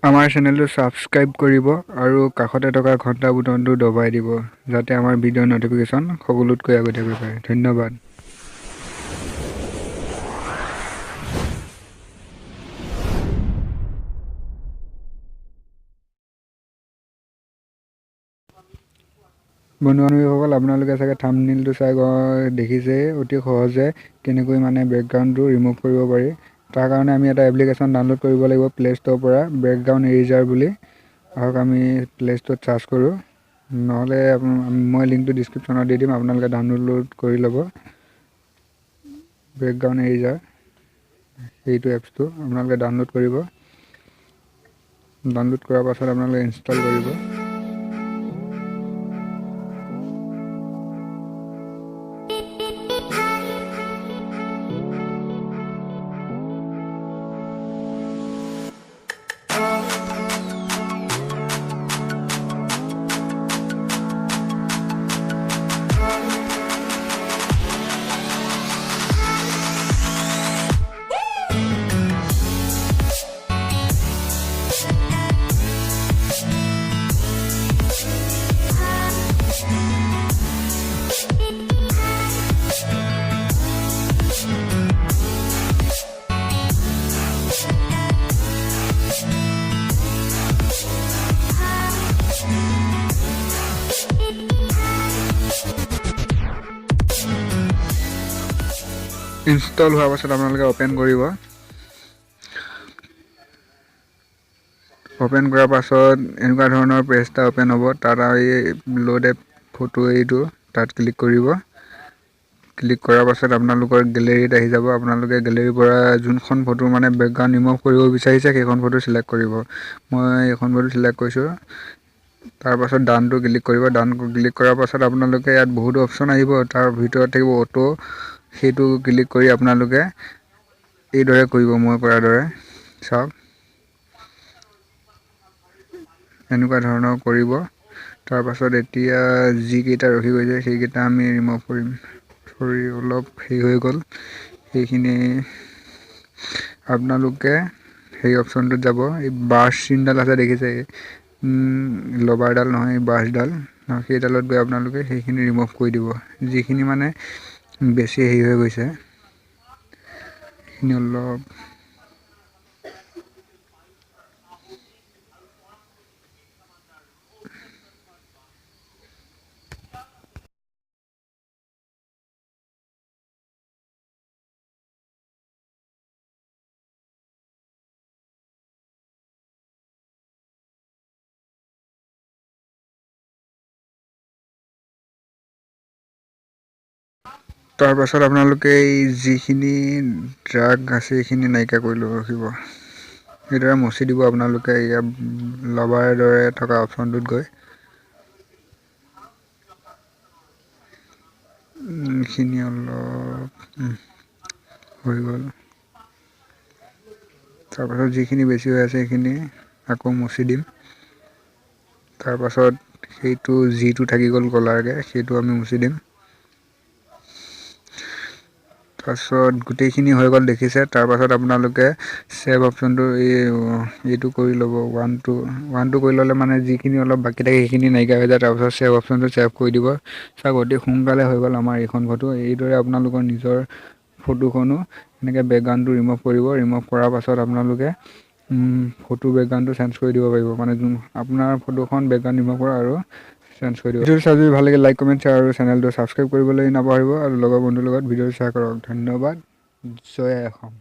আমাৰ চেনেলটো ছাবস্ক্ৰাইব কৰিব আৰু কাষতে থকা ঘণ্টা বুটামটো দবাই দিব যাতে আমাৰ ভিডিঅ'ৰ ন'টিফিকেশ্যন সকলোতকৈ আগতীয়াকৈ পায়। ধন্যবাদ। বন্ধু-বান্ধৱীসকল, আপোনালোকে চাগে থাম্বনেইলটো চাই দেখিছে অতি সহজে কেনেকৈ মানে বেকগ্ৰাউণ্ডটো ৰিমুভ কৰিব পাৰি। তাৰ কাৰণে আমি এটা এপ্লিকেশ্যন ডাউনলোড কৰিব লাগিব প্লে ষ্ট'ৰৰ পৰা, বেকগ্ৰাউণ্ড এৰেজাৰ বুলি। আহক আমি প্লে ষ্ট'ৰত চাৰ্চ কৰোঁ, নহ'লে মই লিংকটো ডিছক্ৰিপশ্যনত দি দিম, আপোনালোকে ডাউনলোড কৰি ল'ব। বেকগ্ৰাউণ্ড এৰেজাৰ সেইটো এপছটো আপোনালোকে ডাউনলোড কৰিব। ডাউনলোড কৰাৰ পাছত আপোনালোকে ইনষ্টল কৰিব। ইনষ্টল হোৱাৰ পাছত আপোনালোকে অ'পেন কৰিব। অ'পেন কৰাৰ পাছত এনেকুৱা ধৰণৰ পেজ এটা অ'পেন হ'ব। তাত এই লোড এপ ফটো এইটো তাত ক্লিক কৰিব। ক্লিক কৰাৰ পাছত আপোনালোকৰ গেলেৰীত আহি যাব। আপোনালোকে গেলেৰীৰ পৰা যোনখন ফটো মানে বেকগ্ৰাউণ্ড ৰিমুভ কৰিব বিচাৰিছে সেইখন ফটো চিলেক্ট কৰিব। মই এইখন ফটো চিলেক্ট কৰিছোঁ। তাৰপাছত ডানটো ক্লিক কৰিব। ডান ক্লিক কৰাৰ পাছত আপোনালোকে ইয়াত বহুতো অপশ্যন আহিব। তাৰ ভিতৰত থাকিব অটো, সেইটো ক্লিক কৰি আপোনালোকে এইদৰে কৰিব, মই কৰাৰ দৰে। চাওক, এনেকুৱা ধৰণৰ কৰিব। তাৰপাছত এতিয়া যিকেইটা ৰখি গৈছে সেইকেইটা আমি ৰিমুভ কৰিম। চৰি, অলপ হেৰি হৈ গ'ল। সেইখিনি আপোনালোকে সেই অপশ্যনটোত যাব। এই ব্ৰাছ চিনডাল আছে দেখিছে, লবাৰডাল নহয়, ব্ৰাছডাল, সেইডালত গৈ আপোনালোকে সেইখিনি ৰিমুভ কৰি দিব। যিখিনি মানে বেছি হেৰি হৈ গৈছে সেইখিনি অলপ তাৰপাছত আপোনালোকে এই যিখিনি ড্ৰাগ আছে সেইখিনি নাইকিয়া কৰি ল'ব, ৰখিব। সেইদৰে মচি দিব আপোনালোকে ইয়াৰ লবাৰ দৰে থকা অপশ্যনটোত গৈ। এইখিনি অলপ হৈ গ'ল। তাৰপাছত যিখিনি বেছি হৈ আছে সেইখিনি আকৌ মচি দিম। তাৰপাছত সেইটো যিটো থাকি গ'ল কলাৰকৈ, সেইটো আমি মুচি দিম। তাৰপাছত গোটেইখিনি হৈ গ'ল দেখিছে। তাৰপাছত আপোনালোকে ছেভ অপশ্যনটো এইটো কৰি ল'ব। ওৱান টু কৰি ল'লে মানে যিখিনি অলপ বাকী থাকে সেইখিনি নাইকিয়া হৈ যায়। তাৰপাছত ছেভ অপশ্যনটো ছেভ কৰি দিব। চাওক, অতি সোনকালে হৈ গ'ল আমাৰ এইখন ফটো। এইদৰে আপোনালোকৰ নিজৰ ফটোখনো এনেকৈ বেকগ্ৰাউণ্ডটো ৰিমুভ কৰিব। ৰিমুভ কৰাৰ পাছত আপোনালোকে ফটো বেকগ্ৰাউণ্ডটো চেঞ্জ কৰি দিব পাৰিব, মানে আপোনাৰ ফটোখন বেকগ্ৰাউণ্ড ৰিমুভ কৰা আৰু চেঞ্জ কৰি দিব। ভিডিঅ'টো চাই যদি ভাল লাগে লাইক, কমেণ্ট, শ্বেয়াৰ আৰু চেনেলটো ছাবস্ক্ৰাইব কৰিবলৈ নাপাহৰিব। আৰু লগৰ বন্ধুৰ লগত ভিডিঅ'টো শ্বেয়াৰ কৰক। ধন্যবাদ। জয় অসম।